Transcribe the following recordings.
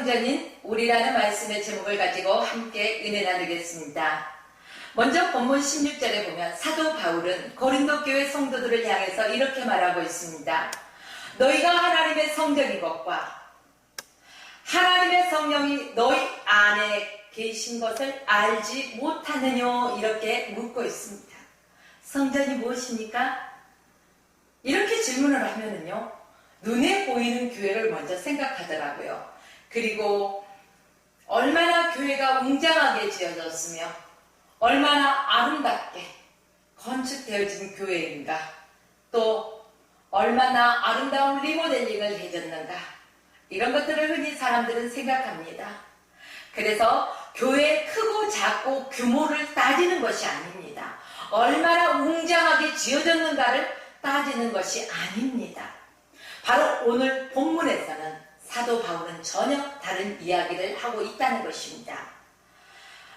성전인 우리라는 말씀의 제목을 가지고 함께 은혜 나누겠습니다. 먼저 본문 16절에 보면 사도 바울은 고린도 교회 성도들을 향해서 이렇게 말하고 있습니다. 너희가 하나님의 성전인 것과 하나님의 성령이 너희 안에 계신 것을 알지 못하느뇨 이렇게 묻고 있습니다. 성전이 무엇입니까? 이렇게 질문을 하면은요, 눈에 보이는 교회를 먼저 생각하더라고요. 그리고 얼마나 교회가 웅장하게 지어졌으며 얼마나 아름답게 건축되어진 교회인가, 또 얼마나 아름다운 리모델링을 해줬는가, 이런 것들을 흔히 사람들은 생각합니다. 그래서 교회의 크고 작고 규모를 따지는 것이 아닙니다. 얼마나 웅장하게 지어졌는가를 따지는 것이 아닙니다. 바로 오늘 본문에서는 사도 바울은 전혀 다른 이야기를 하고 있다는 것입니다.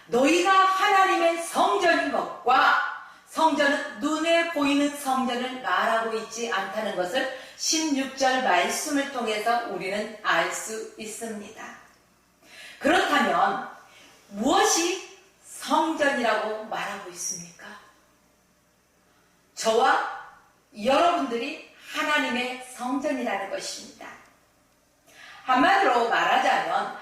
너희가 하나님의 성전인 것과 성전은 눈에 보이는 성전을 말하고 있지 않다는 것을 16절 말씀을 통해서 우리는 알 수 있습니다. 그렇다면 무엇이 성전이라고 말하고 있습니까? 저와 여러분들이 하나님의 성전이라는 것입니다. 한마디로 말하자면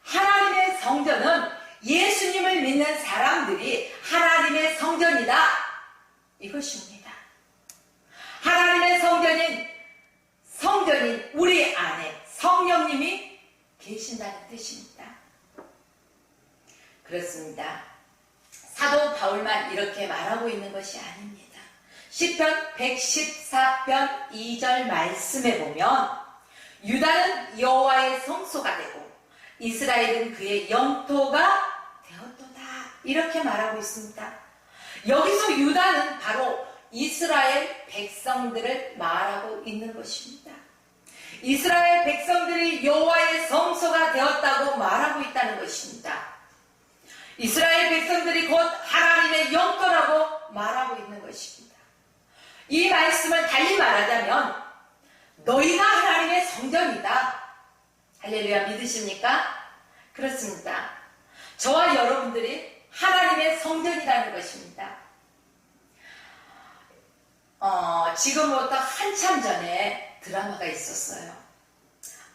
하나님의 성전은 예수님을 믿는 사람들이 하나님의 성전이다, 이것입니다. 하나님의 성전인 우리 안에 성령님이 계신다는 뜻입니다. 그렇습니다. 사도 바울만 이렇게 말하고 있는 것이 아닙니다. 시편 114편 2절 말씀에 보면 유다는 여호와의 성소가 되고 이스라엘은 그의 영토가 되었도다, 이렇게 말하고 있습니다. 여기서 유다는 바로 이스라엘 백성들을 말하고 있는 것입니다. 이스라엘 백성들이 여호와의 성소가 되었다고 말하고 있다는 것입니다. 이스라엘 백성들이 곧 하나님의 영토라고 말하고 있는 것입니다. 이 말씀을 달리 말하자면 너희가 하나님의 성전이다. 할렐루야, 믿으십니까? 그렇습니다. 저와 여러분들이 하나님의 성전이라는 것입니다. 지금부터 한참 전에 드라마가 있었어요.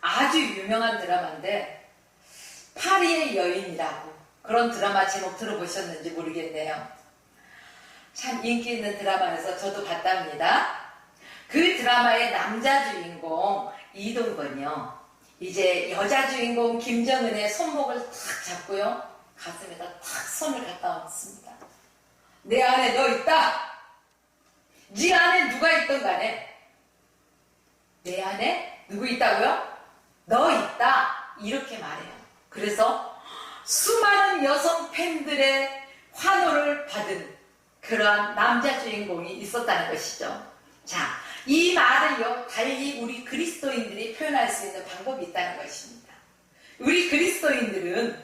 아주 유명한 드라마인데 파리의 여인이라고, 그런 드라마 제목 들어보셨는지 모르겠네요. 참 인기 있는 드라마에서 저도 봤답니다. 그 드라마의 남자 주인공 이동건이요, 이제 여자 주인공 김정은의 손목을 탁 잡고요, 가슴에다 탁 손을 갖다 얹습니다. 내 안에 너 있다. 네 안에 누가 있던 간에 내 안에 누구 있다고요? 너 있다, 이렇게 말해요. 그래서 수많은 여성 팬들의 환호를 받은 그러한 남자 주인공이 있었다는 것이죠. 자, 이 말을요, 달리 우리 그리스도인들이 표현할 수 있는 방법이 있다는 것입니다. 우리 그리스도인들은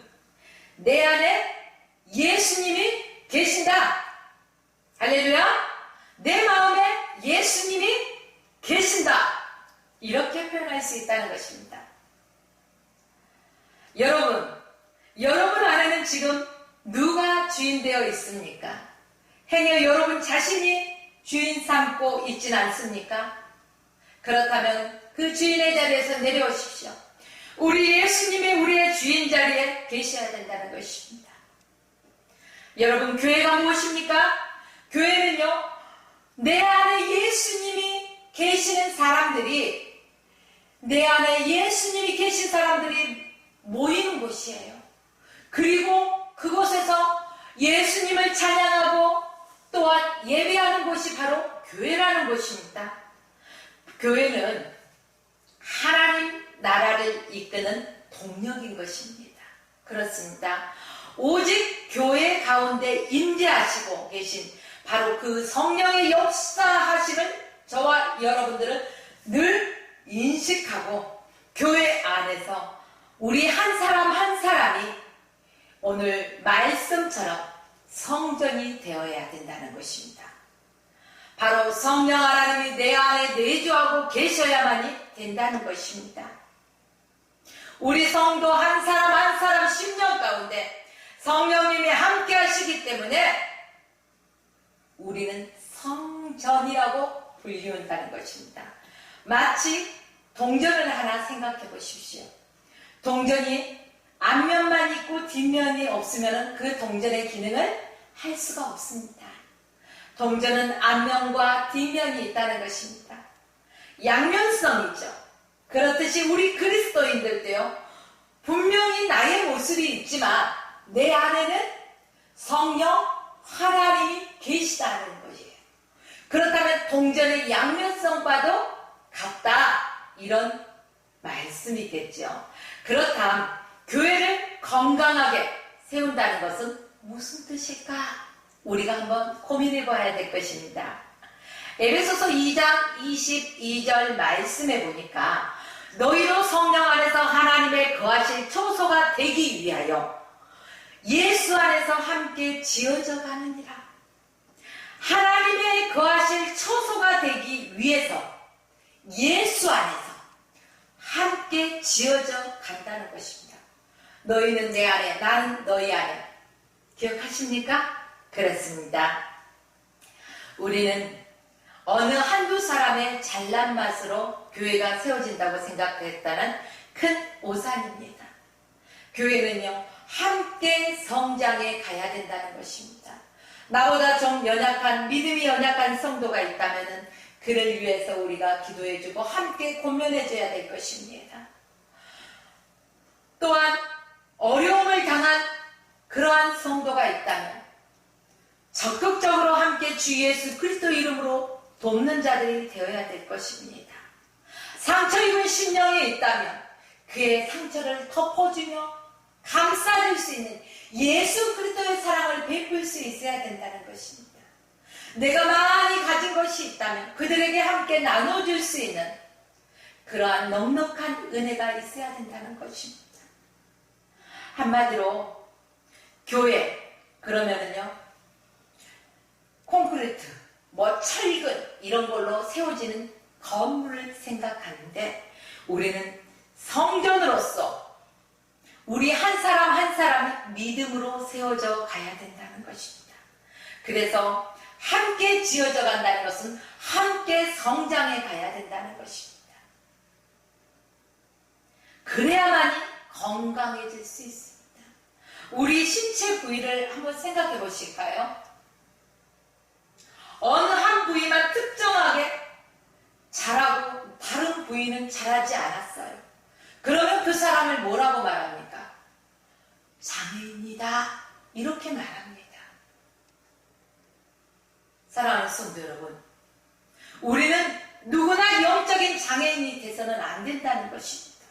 내 안에 예수님이 계신다. 할렐루야. 내 마음에 예수님이 계신다, 이렇게 표현할 수 있다는 것입니다. 여러분 안에는 지금 누가 주인 되어 있습니까? 행여 여러분 자신이 주인 삼고 있진 않습니까? 그렇다면 그 주인의 자리에서 내려오십시오. 우리 예수님이 우리의 주인 자리에 계셔야 된다는 것입니다. 여러분, 교회가 무엇입니까? 교회는요, 내 안에 예수님이 계시는 사람들이, 내 안에 예수님이 계신 사람들이 모이는 곳이에요. 그리고 그곳에서 예수님을 찬양하고 또한 예배하는 곳이 바로 교회라는 곳입니다. 교회는 하나님 나라를 이끄는 동력인 것입니다. 그렇습니다. 오직 교회 가운데 임재하시고 계신 바로 그 성령의 역사하심을 저와 여러분들은 늘 인식하고 교회 안에서 우리 한 사람 한 사람이 오늘 말씀처럼 성전이 되어야 된다는 것입니다. 바로 성령 하나님이 내 안에 내주하고 계셔야만이 된다는 것입니다. 우리 성도 한 사람 한 사람 10년 가운데 성령님이 함께 하시기 때문에 우리는 성전이라고 불리운다는 것입니다. 마치 동전을 하나 생각해 보십시오. 동전이 앞면만 있고 뒷면이 없으면 그 동전의 기능을 할 수가 없습니다. 동전은 앞면과 뒷면이 있다는 것입니다. 양면성이죠. 그렇듯이 우리 그리스도인들도요, 분명히 나의 모습이 있지만 내 안에는 성령 하나님이 계시다는 것이에요. 그렇다면 동전의 양면성과도 같다, 이런 말씀이겠죠. 그렇다면 교회를 건강하게 세운다는 것은 무슨 뜻일까? 우리가 한번 고민해 봐야 될 것입니다. 에베소서 2장 22절 말씀해 보니까 너희도 성령 안에서 하나님의 거하실 초소가 되기 위하여 예수 안에서 함께 지어져 가느니라. 하나님의 거하실 초소가 되기 위해서 예수 안에서 함께 지어져 간다는 것입니다. 너희는 내 안에, 나는 너희 안에. 기억하십니까? 그렇습니다. 우리는 어느 한두 사람의 잘난 맛으로 교회가 세워진다고 생각했다는 큰 오산입니다. 교회는요, 함께 성장해 가야 된다는 것입니다. 나보다 좀 연약한, 믿음이 연약한 성도가 있다면 그를 위해서 우리가 기도해주고 함께 권면해줘야 될 것입니다. 또한 어려움을 당한 그러한 성도가 있다면 적극적으로 함께 주 예수 그리스도 이름으로 돕는 자들이 되어야 될 것입니다. 상처 입은 심령이 있다면 그의 상처를 덮어주며 감싸줄 수 있는 예수 그리스도의 사랑을 베풀 수 있어야 된다는 것입니다. 내가 많이 가진 것이 있다면 그들에게 함께 나눠줄 수 있는 그러한 넉넉한 은혜가 있어야 된다는 것입니다. 한마디로 교회 그러면은요, 콘크리트, 철근 이런 걸로 세워지는 건물을 생각하는데 우리는 성전으로서 우리 한 사람 한 사람이 믿음으로 세워져 가야 된다는 것입니다. 그래서 함께 지어져 간다는 것은 함께 성장해 가야 된다는 것입니다. 그래야만이 건강해질 수 있습니다. 우리 신체 부위를 한번 생각해 보실까요? 어느 한 부위만 특정하게 자라고 다른 부위는 자라지 않았어요. 그러면 그 사람을 뭐라고 말합니까? 장애인이다, 이렇게 말합니다. 사랑하는 성도 여러분, 우리는 누구나 영적인 장애인이 돼서는 안 된다는 것입니다.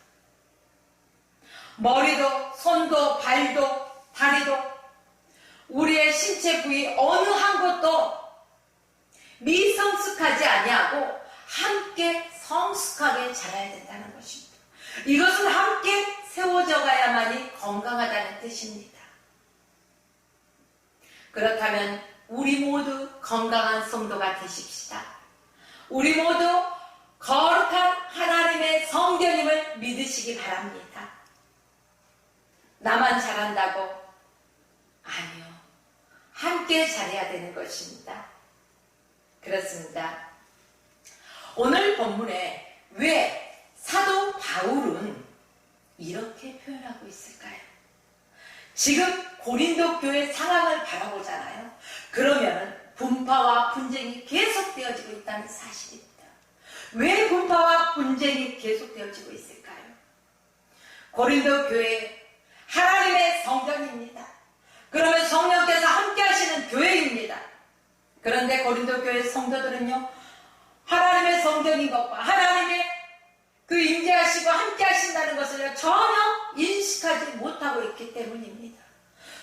머리도, 손도, 발도, 다리도, 우리의 신체 부위 어느 한 곳도 미성숙하지 아니하고 함께 성숙하게 자라야 된다는 것입니다. 이것은 함께 세워져 가야만이 건강하다는 뜻입니다. 그렇다면 우리 모두 건강한 성도가 되십시다. 우리 모두 거룩한 하나님의 성전임을 믿으시기 바랍니다. 나만 잘한다고? 아니요. 함께 잘해야 되는 것입니다. 그렇습니다. 오늘 본문에 왜 사도 바울은 이렇게 표현하고 있을까요? 지금 고린도 교회 상황을 바라보잖아요. 그러면 분파와 분쟁이 계속되어지고 있다는 사실입니다. 왜 분파와 분쟁이 계속되어지고 있을까요? 고린도 교회 하나님의 성전입니다. 그러면 성령께서 함께 하시는 교회입니다. 그런데 고린도 교회 성도들은요, 하나님의 성전인 것과 하나님의 그 임재하시고 함께 하신다는 것을 전혀 인식하지 못하고 있기 때문입니다.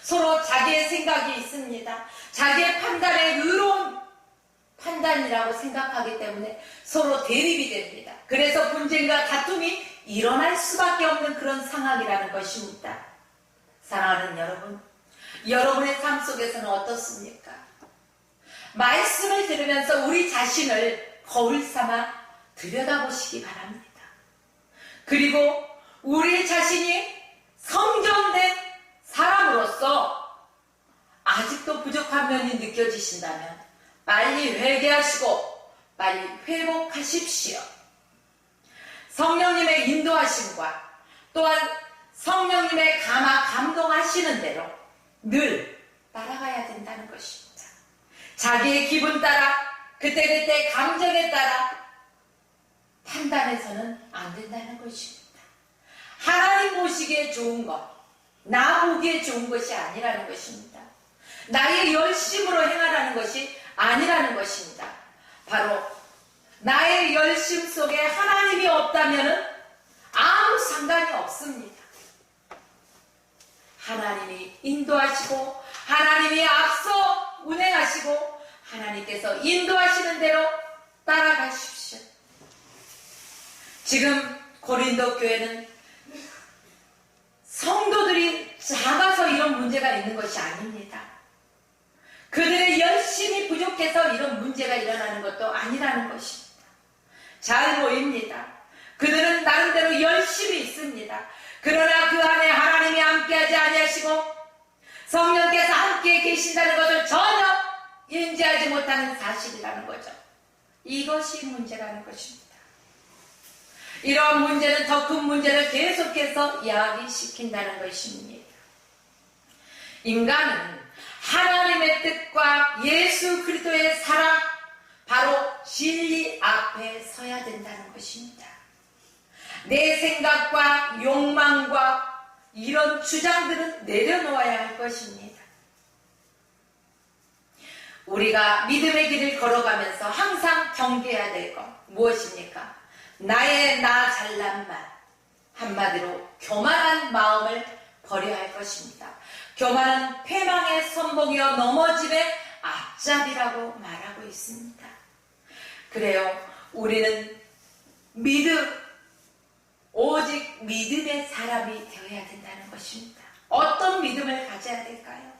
서로 자기의 생각이 있습니다. 자기의 판단에 의로운 판단이라고 생각하기 때문에 서로 대립이 됩니다. 그래서 분쟁과 다툼이 일어날 수밖에 없는 그런 상황이라는 것입니다. 사랑하는 여러분, 여러분의 삶 속에서는 어떻습니까? 말씀을 들으면서 우리 자신을 거울 삼아 들여다보시기 바랍니다. 그리고 우리 자신이 성전된 사람으로서 아직도 부족한 면이 느껴지신다면 빨리 회개하시고 빨리 회복하십시오. 성령님의 인도하심과 또한 성령님의 감동하시는 대로 늘 따라가야 된다는 것입니다. 자기의 기분 따라 그때그때 감정에 따라 판단해서는 안 된다는 것입니다. 하나님 보시기에 좋은 것, 나 보기에 좋은 것이 아니라는 것입니다. 나의 열심으로 행하라는 것이 아니라는 것입니다. 바로 나의 열심 속에 하나님이 없다면 아무 상관이 없습니다. 하나님이 인도하시고 하나님이 앞서 운행하시고 하나님께서 인도하시는 대로 따라가십시오. 지금 고린도 교회는 성도들이 작아서 이런 문제가 있는 것이 아닙니다. 그들의 열심이 부족해서 이런 문제가 일어나는 것도 아니라는 것입니다. 잘 보입니다. 그들은 나름대로 열심히 있습니다. 그러나 그 안에 하나님이 함께하지 아니하시고 성령께서 함께 계신다는 것을 전혀 인지하지 못하는 사실이라는 거죠. 이것이 문제라는 것입니다. 이러한 문제는 더 큰 문제를 계속해서 야기시킨다는 것입니다. 인간은 하나님의 뜻과 예수 그리스도의 사랑, 바로 진리 앞에 서야 된다는 것입니다. 내 생각과 욕망과 이런 주장들은 내려놓아야 할 것입니다. 우리가 믿음의 길을 걸어가면서 항상 경계해야 될 것 무엇입니까? 나의 나 잘난 말, 한마디로 교만한 마음을 버려야 할 것입니다. 교만은 패망의 선봉이여 넘어짐의 앞잡이라고 말하고 있습니다. 그래요. 우리는 오직 믿음의 사람이 되어야 된다는 것입니다. 어떤 믿음을 가져야 될까요?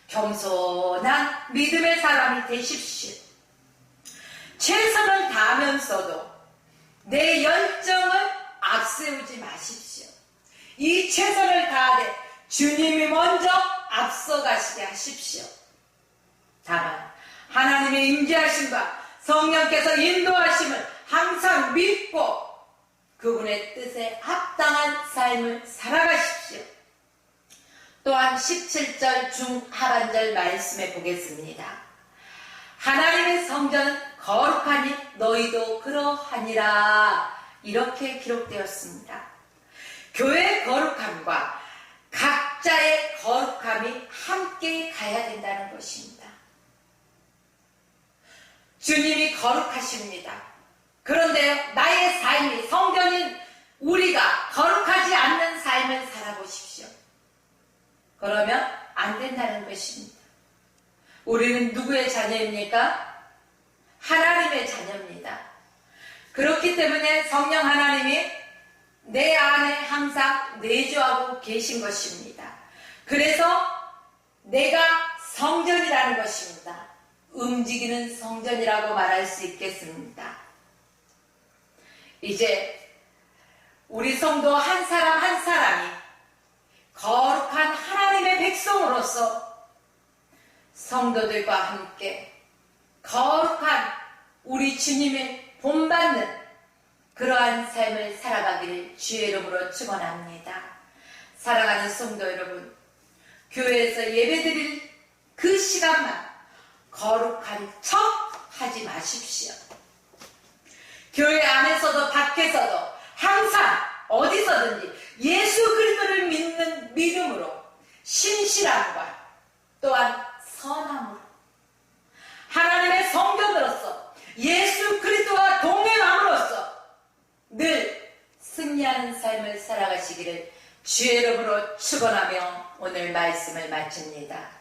겸손한 믿음의 사람이 되십시오. 최선을 다하면서도 내 열정을 앞세우지 마십시오. 이 최선을 다하되 주님이 먼저 앞서가시게 하십시오. 다만 하나님의 임재하심과 성령께서 인도하심을 항상 믿고 그분의 뜻에 합당한 삶을 살아가십시오. 또한 17절 중하반절 말씀에 보겠습니다. 하나님의 성전은 거룩하니 너희도 그러하니라, 이렇게 기록되었습니다. 교회의 거룩함과 각자의 거룩함이 함께 가야 된다는 것입니다. 주님이 거룩하십니다. 그런데 나의 삶이 성전인 우리가 거룩하지 않는 삶을 살아보십시오. 그러면 안 된다는 것입니다. 우리는 누구의 자녀입니까? 하나님의 자녀입니다. 그렇기 때문에 성령 하나님이 내 안에 항상 내주하고 계신 것입니다. 그래서 내가 성전이라는 것입니다. 움직이는 성전이라고 말할 수 있겠습니다. 이제 우리 성도 한 사람 한 사람이 거룩한 하나님의 백성으로서 성도들과 함께 거룩한 우리 주님의 본받는 그러한 삶을 살아가기를 주의 이름으로 축원합니다. 사랑하는 성도 여러분, 교회에서 예배드릴 그 시간만 거룩한 척 하지 마십시오. 교회 안에서도 밖에서도 항상 어디서든지 예수 그리스도를 믿는 믿음으로 신실함과 또한 선함으로 하나님의 성전으로서 예수 그리스도와 동행함으로써 늘 승리하는 삶을 살아가시기를 주의 이름으로 축원하며 오늘 말씀을 마칩니다.